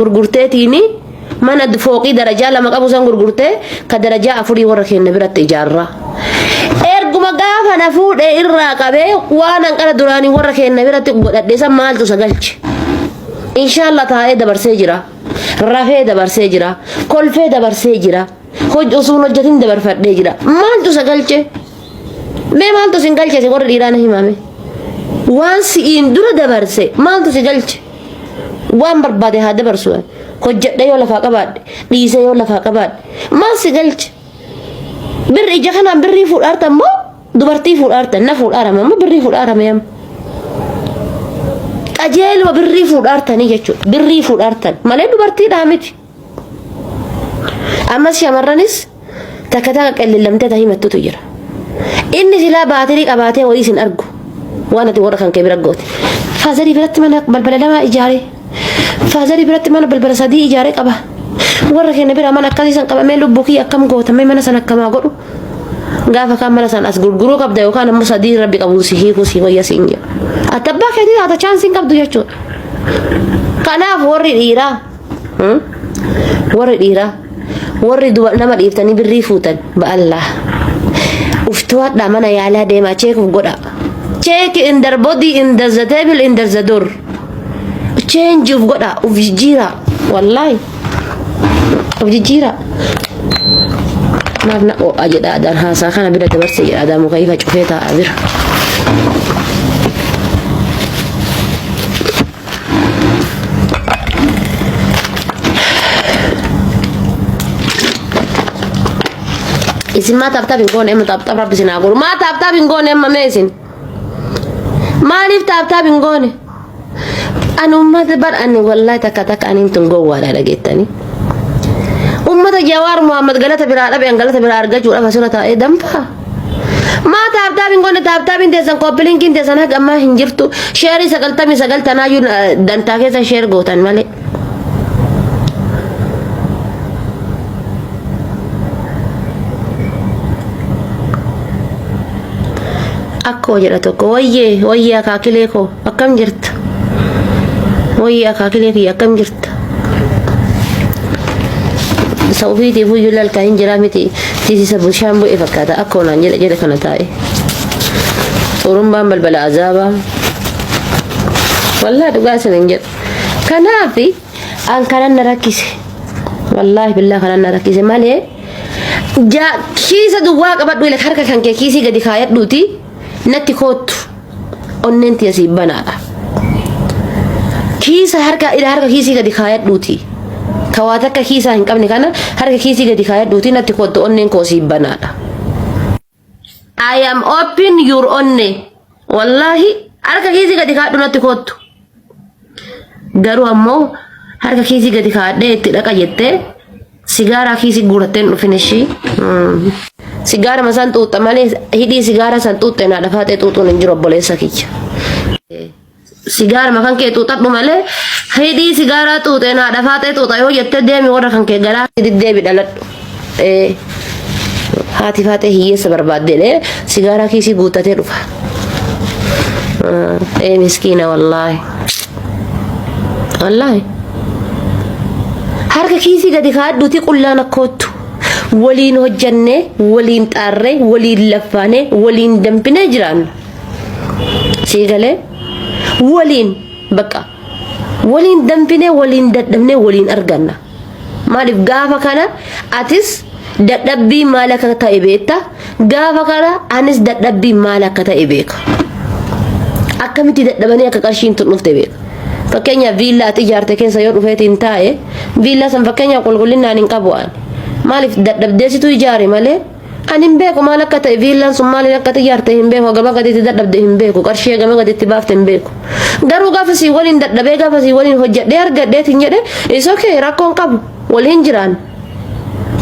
gurgurteetini mana fooqii darajaa lama qabu san gurgurtee ka darajaa afurii warra keenya biratti ijaarra. Erguma gaafa na fuudhee irraa qabee waan hanqara duraanii warra keenya biratti godhadhe san maaltu sagalche. Inshallah taa'ee dabarsee jira. Rafee dabarsee jira. Kolfee dabarsee jira. Osuun hojjetin dabarfadhee jira. Maaltu sagalche? Mee maaltu sin galche warra dhiiraa na himame? Waan si'iin dura dabarse maaltu si galche? Waan barbaade haa dabarsu. Hojjedhe yoo lafaa qabaadhe, dhiisee yoo lafaa qabaadhe. Maal si galche? Birri ija kanaan birrii fuudhaartan moo dubartii fuudhaartan? Na fuudhaarama moo birrii fuudhaarama yam? Qajeeluma birrii fuudhaartanii jechuudha. Birrii fuudhaartan malee dubartiidhaa miti. Ammas shamarranis takka takka qilleellamtee ta'ii himattutu jira. Inni silaa baatirii qabaatee wayii sin argu. Waan ati warra kan kee bira goote. Faazarii biratti mana balbala lama ijaaree. Faazarii biratti mana balbala sadii ijaaree qaba. Warra keenya bira mana akkasii san qabamee lubbuu kiyya akkam gootamee mana san akkamaa godhu. Gaafa kan mana san as gurguruu qabda yookaan ammoo sadii rabbi qabu si hiikuu si wayya siin jedhu. Ati abbaa keetii haata chaansiin qabdu jechuudha. Kanaaf warri dhiiraa warri nama dhiiftanii birrii fuutan ba'allaa. Uftuwaadhaa mana yaalaa deemaa cheekuuf godha. Check in their body, in the table, in the door. Change of godha uf jijjiira wallahi uf jijjiira. Maaf na jedha adaan haasaa kana bira dabarsee jedha adaan muka ifa cufee taa'aa bira. Isin maa taaptaaf hin goone amma taaptaaf rabbi sin haa godhu. Maa taaptaaf hin goone amma meesin? Maaliif taaptaaf hin goone? An ummata bar'anni wallahi takka takka anin tun gowwaadha dhageettanii. Ummata Jawaar Muhammad galata biraa dhabe galata biraa argachuudhaaf asirra taa'ee danfaa. Maa taaptaaf hin goone taaptaaf hin teessan kooppilinkiin teessan haga ammaa hin jirtu. Sheerii 99 tanaayyuu dantaa keessa sheer gootan malee. Akkoo jedha tokko wayyee akaakilee koo akkam jirta? Wayyee akaakilee kiyya akkam jirta? Saufiitiif iyyuu lalkaa hin jiraa miti tiisisa bushaan bu'ee fakkaata akkoo naan jedha kana taa'e. Xurumbaan balbala azaabaa. Wallaahi dhugaa isin hin jedhu. Kanaafi an kanan na rakkise. Wallaahi billaa kanan na rakkise malee kiisa duwwaa qabadhu ila harka kan kee kiisii gadi kaayadhuuti. Natti kootu onneen tiya banaadha. Kiisa harka kiisii gadi kaayadhuuti. Kawaata akka kiisaa hin qabne kana harka kiisii gadi kaayadhuuti natti kootu onneen koo banaadha. I am open your onne. Wallahi harka kiisii gadi kaayadhu natti kootu. Garuu ammoo harka kiisii gadi kaayadhee itti dhaqa jettee sigaaraa kiisii guurattee hin dhufin ishii. Sigara masan tuuta malee hidhii sigara san tuutte na dhafaatee tuutuun hin jiru obboleessa kiyya. Sigara makan kee tuutadhu malee hidhii sigara tuute na dhafaatee tuuta yoo jettee deemi warra kan kee galaa deebi dhaladhu. Haati faatee hiyyeessa barbaaddeedhe sigara kiisii guuttatee dhufa. Miskiina wallaahi. Wallaahi. Harka kiisii gadi kaadhuuti qullaan akkootu. Waliin hojjanne, waliin xaarre, waliin laffaane, waliin dampine jiran. Siigalee waliin bakka waliin dampine, waliin dadhabne, waliin arganna. Maaliif gaafa kana atis dadhabbii maal akka ta'e beekta, gaafa kana anis dadhabbii maal akka ta'e beeka. Akkamitti dadhabanii akka qarshiin tun dhufte beeka. Fakkeenyaaf viillaa ati ijaarte keessa yoo dhufeetiin taa'e viillaa san fakkeenyaaf qulqullinaan hin qabu ani. Maaliif dadhabdeesitu ijaare malee ani hin beeku maal akka ta'e viillaan sun maaliin akka ijaarte hin beeku gama gadiitti dadhabde hin beeku qarshii gama gadiitti baafte hin beeku. Garuu gaafa sii waliin dadhabee gaafa sii waliin hojjedhee argadheetiin jedhe isa okee rakkoon qabu waliin jiraan.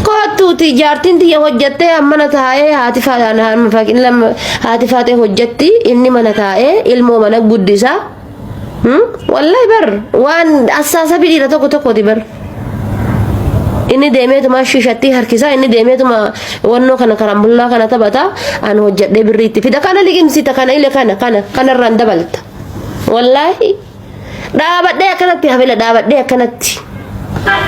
Kootuuti ijaartiin tiyya hojjettee mana taa'ee haati faatee hojjetti inni mana taa'ee ilmoo mana guddisaa. Wallahi bar waan assaasa bidhiira tokkooti bar. Inni deemeetuma shishatti harkisaa inni deemeetuma wannoo kana karambullaa kana taphata an hojjedhee birriitti fida kana liqimsita kana ile kanarraan dabalta. Wallahi dhaabadhee akkanatti hafela dhaabadhee akkanatti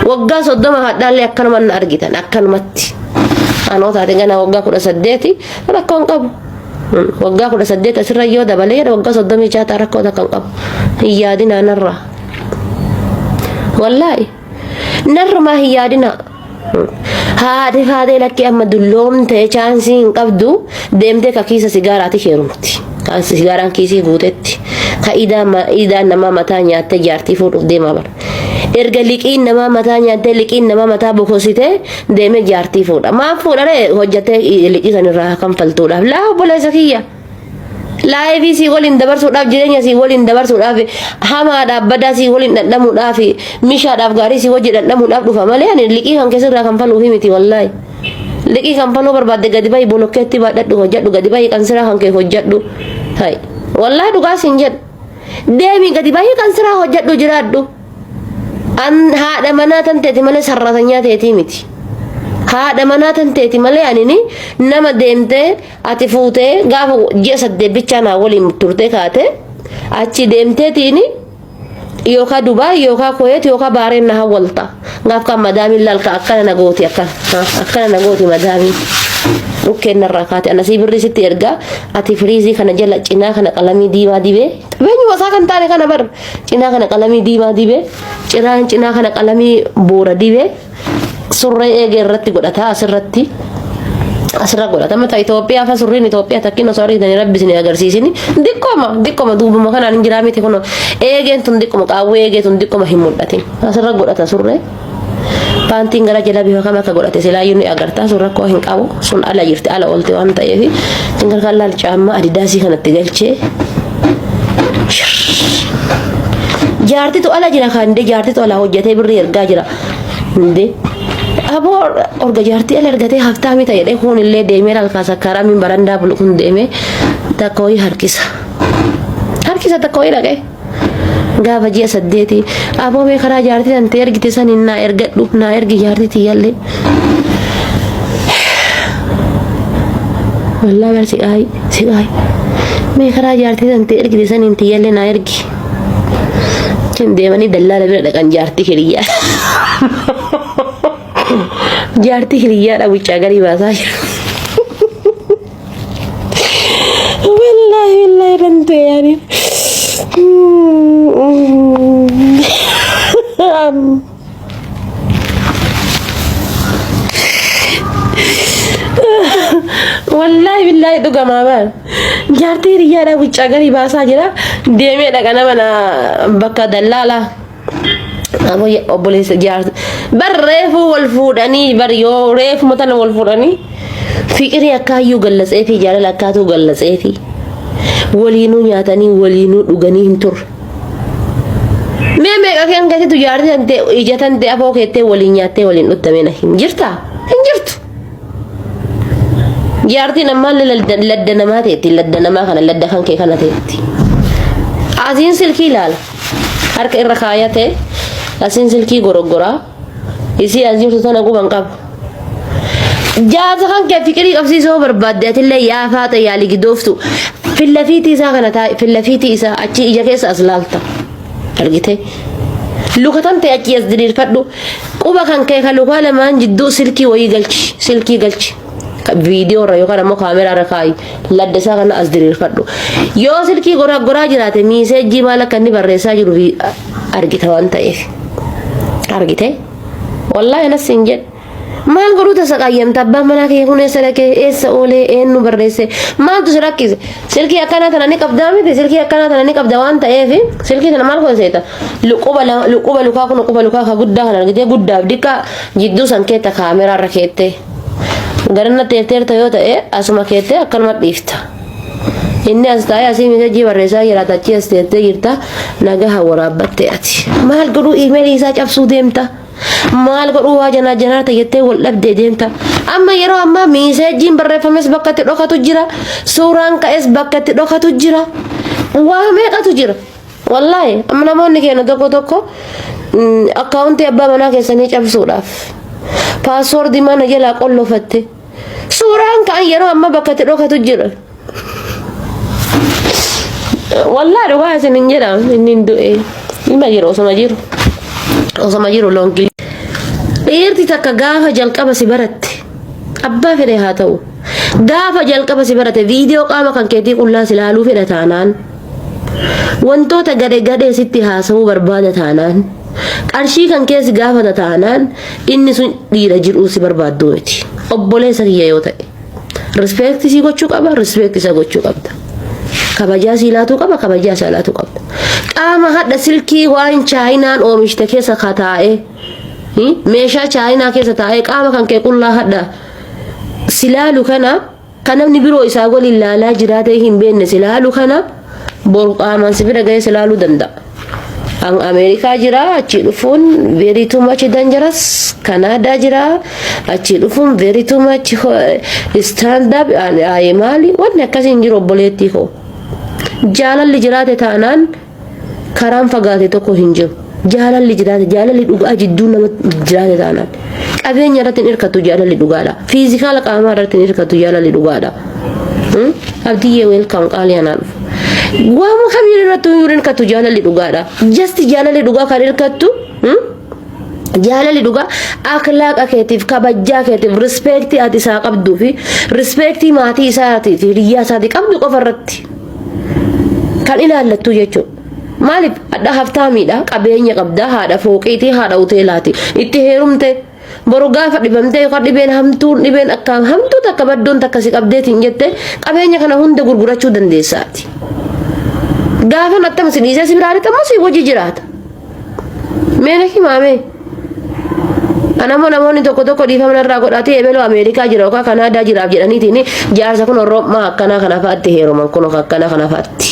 waggaa 30 hadhaalee akkanuma na argitan akkanumatti anoo taate gana waggaa 18 rakkoon qabu waggaa 18 asirra yoo dabalee waggaa 36 rakkoo takkan qabu hiyaadina narra wallahi narra ma hiyaadina haade lakki amma dulloomte chaansii hin qabdu deemte ka kiisa sigaaraati heerumti kan sigaaraan kiisii guutetti ka idaan nama mataa nyaatte jaartii fuudhuuf deema bar erga liqiin nama mataa nyaatte liqiin nama mataa bokosite deeme jaartii fuudha maaf fuudhare hojjate liqii sanirraa kan faltuudhaaf laa obboleessa kiyya laayifi si waliin dabarsuudhaaf jireenya si waliin dabarsuudhaaf hamaadhaaf badaa si waliin dhadhamuudhaaf mishaadhaaf gaarii si wajji dhadhamuudhaaf dhufa malee ani liqii kan keessirraa kan faluufi miti wallahi liqii kan faluu barbaadde gadi bahi bolokkeetti baadhadhu hojjadhu gadi bahi kan siraa kan kee hojjadhu hay wallahi dhugaa sin jedhu deemi gadi bahi kan siraa hojjadhu jiraadhu an haadha manaa tan teeti malee sarratanyaa teetii miti haadha manaa tan teeti malee anini nama deemtee ati fuutee gaafa ji'a 8 bichaa naa waliin turtee kaate achi deemteetiini yookaan Dubaay yookaan Kuwait yookaan Baareen na hawwalta gaaf kan madaamiin lalka akkana nagooti akkana nagooti madaamiin dhukkeen narraa kaate anasii birrii sitti ergaa ati firiizii kana jala cinaa kana qalamii diimaa dibee qabeenyu wasaa kan taane kana bar cinaa kana qalamii diimaa dibee cinaa kana qalamii boora dibee surree eegee irratti godhata asirratti asirra godhata mata Itoophiyaa fa surriin Itoophiyaa takkino soorii dani rabbisni agarsiisini dikkoma duubuma kanaan hin jiraa miti kuno eegeen tun dikkoma qaawwee eegee tun dikkoma hin mul'atin asirra godhata surree paantiin gara jala bifa kam akka godhate silaayyuu ni agartaa sun rakkoo hin qabu sun ala jirti ala oolte waan ta'eef tingar kan laal caammaa adidaasii kanatti galchee jaartitu ala jira kan de jaartitu ala hojjetee birrii ergaa jira de abo orga jaartii ala ergatee haftaa mita jedhee kun illee deemee alkaasa karaa min barandaa bulu kun deemee takkooyi harkisa takkooyi dhaqee gaafa ji'a 8 aboo mee karaa jaartii tan ta'e ergite saniin naa ergadhu naa ergi jaartii tiyyallee wallahi bar siqaay mee karaa jaartii tan ta'e ergite saniin tiyyallee naa ergi kin deemanii dallaala bira dhaqan jaartii hiriyyaa jaartii hiriyyaadha wuccaa garii baasaa jiru wallahi rantu yaani wallahi billahi dhugama baan jaartii hiriyyaadha wuccaa garii baasaa jira deemee dhaqa nama na bakka dallaala abo obboleessa jaartii bar reefu wal fuudhanii bar yoo reefu matan wal fuudhanii fiqirii akkaayyuu gallasee fi jaalala akkaatuu gallasee fi waliinuu nyaatanii waliinuu dhuganii hin turre meeqa kan gatitu jaartii tante ija tante afoo keettee waliin nyaattee waliin dhuttamena hin jirtu jaartiin ammallee ladda namaa teetti ladda namaa kana ladda kan kee kana teetti asiin silkii ilaala harka irra kaayate asiin silkii goroggoraa isii asiin tutana guban qabu jaarsa kan kee fiqirii qabsiisoo barbaadde atillee yaafaa ta'e yaali gidooftu fillafiitii isaa kana taa'e fillafiitii isaa achi ija keessa as laalta argite lukatan ta'e achi as diriirfadhu quba kan kee kan lukaa lamaan jidduu silkii wayii galchi video ra yookaan ammoo kaameraa irra kaayi ladda isaa kana as diriirfadhu yoo silkii goraa jiraate miiseejii maal akka inni barreessaa jiru argita waan ta'eef argite wallahi anas hin jedhe maal godhu tasa qayyamta abbaan manaa kee kun eessa dhaqee eessa oolee eenyu barreesse maaltu si rakkise silkii akkanaa tana ni qabdaa miti silkii akkanaa tana ni qabda waan ta'eef silkii tana maal gooseeta luquba lukaa kun luquba lukaa ka guddaa kan argitee guddaaf dikka jidduu san keetta kaameraa irra keettee garanna teerteerta yoo ta'e asuma keettee akkanuma dhiifta inni as taa'ee asii miseejii barreessaa jiraata achi as teettee jirta nagaha waraabbattee ati maal godhu iimeelii isaa cabsuu deemta maal godhu waa janaa jettee wal dhabdee deemta amma yeroo ammaa miseejiin barreeffames bakka itti dhokatu jira suuraan ka'es bakka itti dhokatu jira waa meeqatu jira wallahi amma namoonni keenya tokko akkaawuntii abbaa manaa keessanii cabsuudhaaf paaswoordii mana jalaa qollofatte suuraan ka'an yeroo amma bakka itti dhokatu jira wallahi dhugaa isin hin jedhamu inni hin du'e ilma jiru osuma jiru osama jiru loongi dhiirti takka gaafa jalqaba si baratte abbaa fedhe haa ta'u gaafa jalqaba si barate viidiyoo qaama kan keetii qullaa si laaluu fedha taanaan wantoota gadhee sitti haasa'uu barbaada taanaan qarshii kan keessi gaafata taanaan inni sun dhiira jiruu si barbaaddu miti obboleessa kiyya yoo ta'e respect si gochuu qaba respect isa gochuu qabda kabajaa si laatu qaba kabajaa isa laatu qabda qaama hadda silkii waan chaayinaan oomishte keessa kataa'e meeshaa chaayinaa keessa taa'e qaama kan kee qullaa hadda silaalu kana kanamni biroo isaa waliin laalaa jiraate hin beekne silaalu kana bor qaamaan si bira ga'ee silaaluu danda'a. Ang Amerika jira achi dhufuun very too much dangerous. Canada jira achi dhufuun very too much stand up maali wanni akkasiin jiru obboleettii koo. Jaalalli jiraate taanaan karaan fagaate tokko hin jiru. Jaalalli jiraate jaalalli dhugaa jidduu nama jiraate taanaan. Qabeenya irratti hirkatu jaalalli dhugaadha. Fiizikaala qaamaa irratti hirkatu jaalalli dhugaadha. Abdiyyee welcome qaaliyanaa dhufu. Waama kamiin irratti hirkatu jaalalli dhugaadha. Just jaalalli dhugaa kan hirkattu jaalalli dhugaa akhlaaqa keetiif kabajaa keetiif respect ati isaa qabduu fi respect maatii isaatiif hiriyaa isaatiif qabdu qofa irratti kan ilaallattu jechuudha. Maaliif adda haftaamiidha qabeenya qabda haadha fooqiitii haadha hoteelaati itti heerumte boru gaafa dhibamte yookaan dhibeen hamtuun dhibeen akka hamtuu takka baddoon takka si qabdeetiin jette qabeenya kana hunda gurgurachuu dandeessaati. Gaafa nattam si dhiisee si biraatti ammoo si wajji jiraata. Meena himaame. Namoonni tokko dhiifama irraa godhatee eebeloo Ameerikaa jira yookaan Kanaadaa jiraaf jedhaniitiin jaarsa kun Orommaa akkanaa kana fa'aatti heeruman kun akkanaa kana fa'aatti.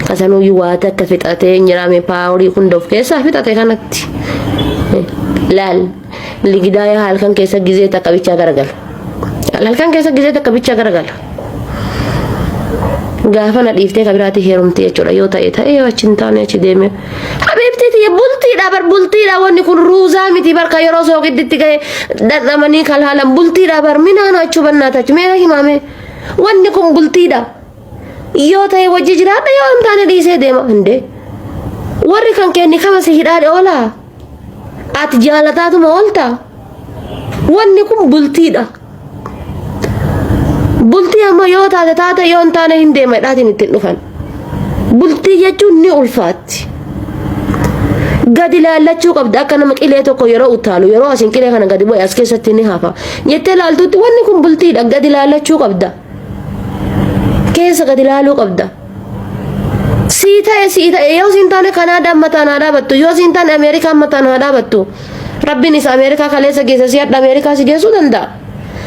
Kasanuu yuwaata akka fixatee nyiraame paaworii hunda of keessaa fixate kanatti. Laal ligidaaya halkan keessa gizee takka bichaa garagala. Halkan keessa gizee takka bichaa garagala. Gaafa na dhiiftee kabiraatti heerumte jechuudha yoo ta'e wajjin taane achi deeme. Habiibtiiti bultiidha wanni kun ruuzaa miti barka yeroo sooqidditti ga'e dadhamanii kalhaalan bultiidha bar minaan achuu bannaatachu meena himaame wanni kun bultiidha. Yoo ta'e wajji jiraadha yoo hin taane dhiisee deema hinde warri kan kenni kama si hidhaadhe oolaa ati jaalataatuma oolta wanni kun bultiidha. Bultii amma yoo taate yoo hin taane hin deema dhaatiin ittiin dhufan. Bultii jechuun ni ulfaatti. Gadi laallachuu qabda akka nama qilee tokko yeroo utaalu yeroo asin qilee kana gadi bu'e as keessatti ni hafa. Jettee laaltutti wanni kun bultiidha gadi laallachuu qabda. Keessa gadi laaluu qabda. Sii ta'e yoo siin taane Kanaadaan mataan haa dhaabattu yoo siin taane Ameerikaan mataan haa dhaabattu. Rabbiin isa Ameerikaa kaleessa geessa si hadha Ameerikaa si geessuu danda'a.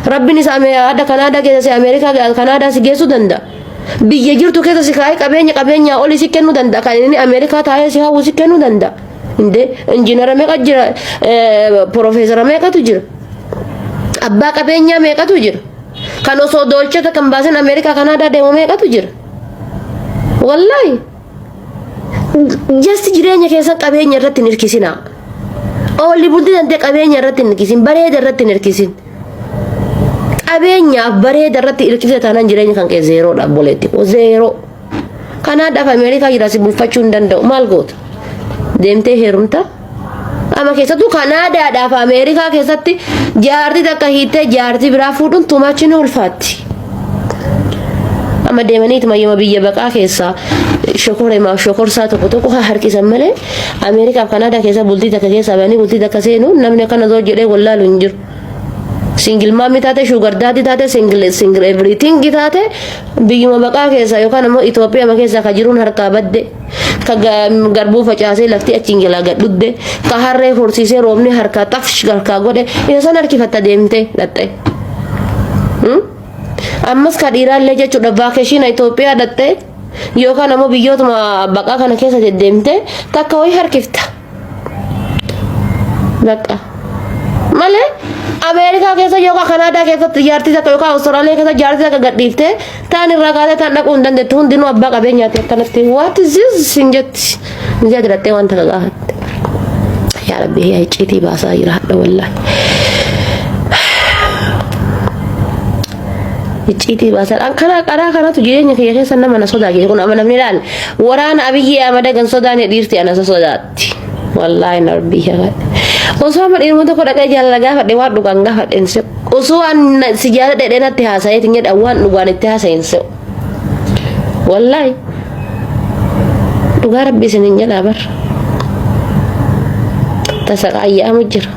Rabbiin isa hadha Kanaadaa geessa si Ameerikaa Kanaadaa si geessuu danda'a. Biyya jirtu keessa si kaa'ee qabeenya olii si kennuu danda'a kan inni Ameerikaa taa'ee si hawwu si kennuu danda'a. Inde injiinara meeqa jira profeesara meeqatu jira abbaa qabeenyaa meeqatu jira. Kan osoo dolchata kan baasin Ameerikaa Kanaadaa deemu meeqatu jira. Wallahi just jireenya keessa qabeenya irratti hin hirkisinaa. Oolli bultii dandee qabeenya irratti hin hirkisin bareeda irratti hin hirkisin. Qabeenyaaf bareeda irratti hirkise taanaan jireenya kan kee zeeroodha obboleetti zeeroo. Kanaadaaf Ameerikaa jira si bulfachuu hin danda'u maal goota deemtee heerumta. Ama keessattuu Kanaadaadhaaf Ameerikaa keessatti jaartii takka hiittee jaartii biraa fuudhuun tumachi ni ulfaatti. Amma deemanii tumayyuma biyya baqaa keessaa shokorsaa tokko harkisan malee Ameerikaaf Kanaadaa keessa bultii takka keessa banii bultii takka seenu namni akkana zoo jedhee wallaalu hin jiru. Single mami taate sugar daddy taate single everything taate biyyuma baqaa keessa yookaan ammoo Itoophiyaa keessa ka jiruun harkaa badde. Ka garbuu facaasee lafti achiin jalaa gadhudde ka harree horsiisee roobni harkaa tafsh harkaa godhe isa san harkifatta deemte dhatte. Ammas ka dhiiraallee jechuudha vaakeshiina Itoophiyaa dhatte yookaan ammoo biyyootuma baqaa kana keessa deddeemte takka wayii harkifta. Bakka malee Ameerikaa keessa yookaan Kanaadaa keessatti jaartii takka yookaan Awustiraaliyaa keessa jaartii takka gadhiifte taan irraa kaatee taan dhaquu hin dandeettu hundinuu abbaa qabeenyaati akkanatti what is this sinjetti ni jedhattee waan takka gaafatte. Yaa Rabbi yaa icciitii baasaa jira hadha wallahi. Icciitii baasaa kana qaraa kanatu jireenya kiyya keessa nama na sodaa kun amma namni ilaal waraana Abiyyi Ahmad gan sodaan dhiirti ana sodaatti. wallahi narbi ya osoo ma dhiirota ko dhaqee jaalala gaafadhe waan dhugaan gaafadhe inse osoo an sijaada dhedhee natti haasa'ee tinye dhawaan dhugaan itti haasa'inse wallahi dhugaa rabbi isinin jedhaa bar tasaqaayyaa'amu jira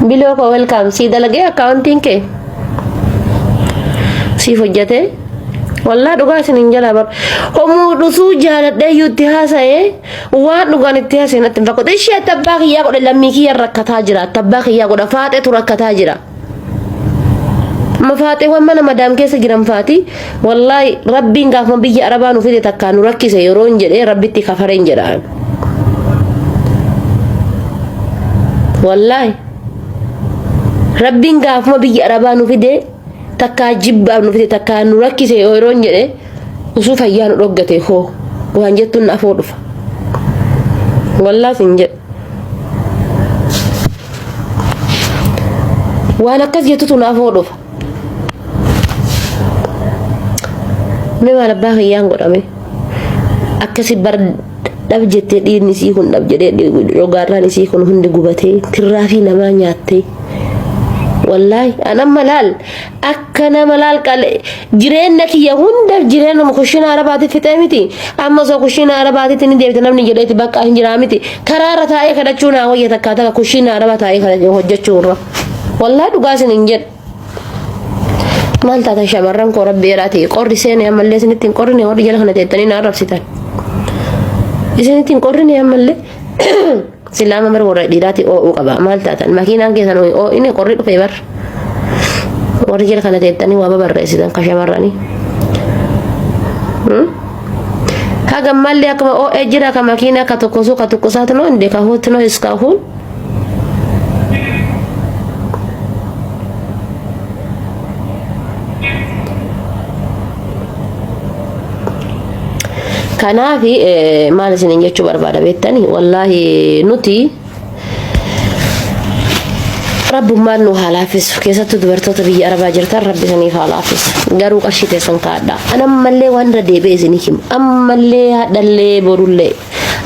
biloo ko welcome sii dalagee akkaawuntiin kee siif hojjatee wallahi dhugaa isinin jedhaa bar homuu dhusuu jaaladhee yuutti haasa'ee waan dhugaan itti haasa'e natti hin fakkaatu ishee tabbaa kiyyaa godhe lammii kiyya rakkataa jira tabbaa kiyyaa godha faaxeetu rakkataa jira mafaaxeewwan mana madaam keessa jiran faati wallahi rabbiin gaafuma biyya arabaa nu fide takkaa nu rakkise yeroo hin jedhee rabbitti kafareen jedhaan wallahi rabbiin gaafuma biyya arabaa nu fide takkaa jibbaaf nu fide takkaa nu rakkise yeroo hin jedhee usuu fayyaa nu dhoggate hoo waan jettuun na afoo dhufa wallahi sin jedhe waan akkas jettutu na afoo dhufa me maal abbaa kiyyaan godhame akkasi bar dhab jettee dhiirni isii kun dhab jedhee rogaarraan isii kun hundi gubatee tirraafii namaa nyaattee wallahi ana malal akkana malal qale jireenya kiyya hunda jireenya kushina arabaati fixee miti amma soo kushina arabaati ni deebite namni jedheeti bakka hin jira miti karaara taa'ee kadhachuu naa wayya takkaata kushina arabaa taa'ee kadhachuu hojjechuurra wallahi dhugaasin hin jedhe maal taatan shamarran koo rabbi eraati qorri seenee ammallee isinittiin qorrine warri jala kana teettanii na arrabsitan isinittiin qorrine ammallee silaama mar warra dhiiraati oo'uu qaba maal taatan makiinaan keessan oo inni qorri dhufee bar warri jala kana teettanii waa babarreessitan ka shamarranii haga mallee akkuma oo'ee jira ka makiinaa ka tokkosuu ka tokkosaatnoo inde ka hootnoo iskaahuun kanaafi maal isinin jechuu barbaada beektanii wallahi nuti rabbummaan nu haalaafisu keessattuu dubartoota biyya arabaa jirtan rabbi isiniif haalaafisu garuu qarshii teessan kaadha anammallee waan irra deebi'e isinii himu ammallee haadhallee borullee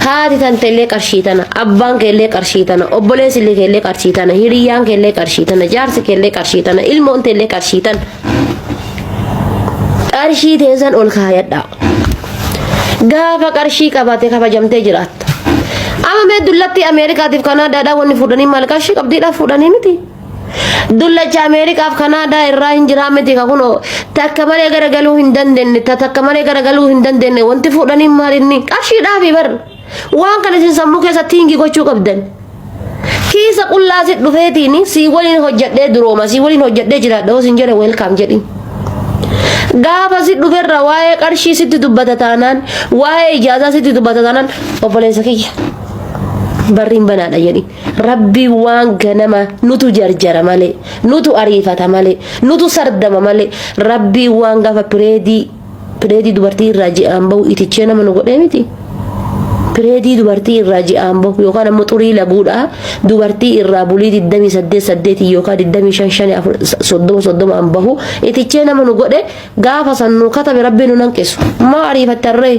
haati tanteellee qarshii tana abbaan keellee qarshii tana obboleessi keellee qarshii tana hiriyyaan keellee qarshii tana jaarsi keellee qarshii tana ilmoon teellee qarshii tana qarshii teessan ol kaayadha gaafa qarshii qabate kabajamtee jiraatta ama mee dullatti ameerikaatiif kanaadaadhaa wanni fuudhanii maal qarshii qabdiidhaaf fuudhanii miti dullacha ameerikaaf kanaadaa irraa hin jiraa miti ka kunoo takka malee garagaluu hin dandeenye takka malee garagaluu hin dandeenye wanti fuudhanii maal inni qarshiidhaafi bar waan kana isin sammuu keessatti hingi gochuu qabdan kiisa qullaasit dhufeetiin sii waliin hojjadhee durooma sii waliin hojjadhee jiraadha hoos hin jedhe welkaam jedhi gaafa si dhuferra waa'ee qarshii sitti dubbata taanaan waa'ee ijaazaa sitti dubbata taanaan obboleessa kiyya barriin banaadha jedhi rabbii waan ganama nutu jarjara malee nutu ariifata malee nutu sardama malee rabbii waan gaafa pireedii dubartii irraa ji'aan bahu itichee nama nu godhee miti pireedii dubartii irraa ji'aan bahu yookaan ammoo xurii laguudha dubartii irraa bulii 28 yookaan 25 an bahu itichee nama nu godhe gaafa sannu katabe rabbi nu nanqisu maa ariifattarree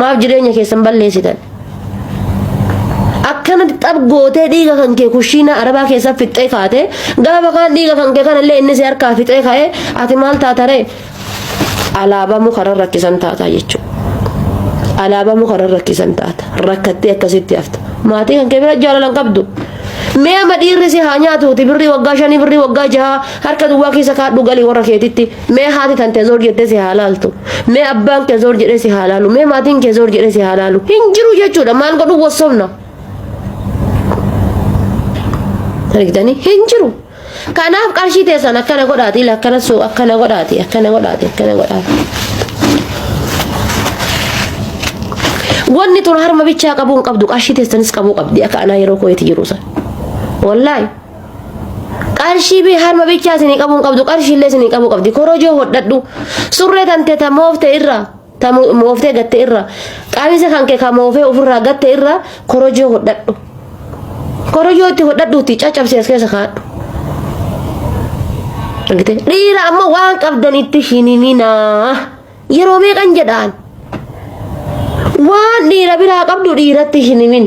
maaf jireenya keessan balleessitan akkana xab gootee dhiiga kan kee kushiina arabaa keessa fixxee kaate gaafa kan dhiiga kan kee kanallee inni si harkaa fixxee kaa'ee ati maal taataree alaabaa mukarra rakkisan taataa jechuudha alaabaa mukarra rakkisan taata rakkattee akkasitti hafta maatii kan kee bira jaalalan qabdu mee ama dhiirri si haa nyaatuuti birrii waggaa 5 birrii waggaa 6 harka duwwaa keessa kaadhu galii warra keetitti mee haati tante zoor jettee si haa laaltu mee abbaan kee zoor jedhee si haa laalu mee maatiin kee zoor jedhee si haa laalu hin jiru jechuudha maal godhu wassobna argitanii hin jiru kanaaf qarshii teessan akkana godhaati akkana godhaati wanni tun harma bichaa qabuun qabdu qarshii teessanis qabuu qabdi akka anaa yeroo kooyeti jiru san wallahi qarshii bi harma bichaa isinii qabuun qabdu qarshii illee isinii qabuu qabdi korojoo hodhadhu surree tante ta moofte irra ta mooftee gatte irra qaamisa kan kee ka moofee ofirraa gatte irra korojoo hodhadhu korojoo itti hodhadhuuti caccabsee as keessa kaadhu argite dhiira amma waan qabdan itti hininina yeroo meeqan jedhaan waan dhiira biraa qabdu dhiiratti hinimin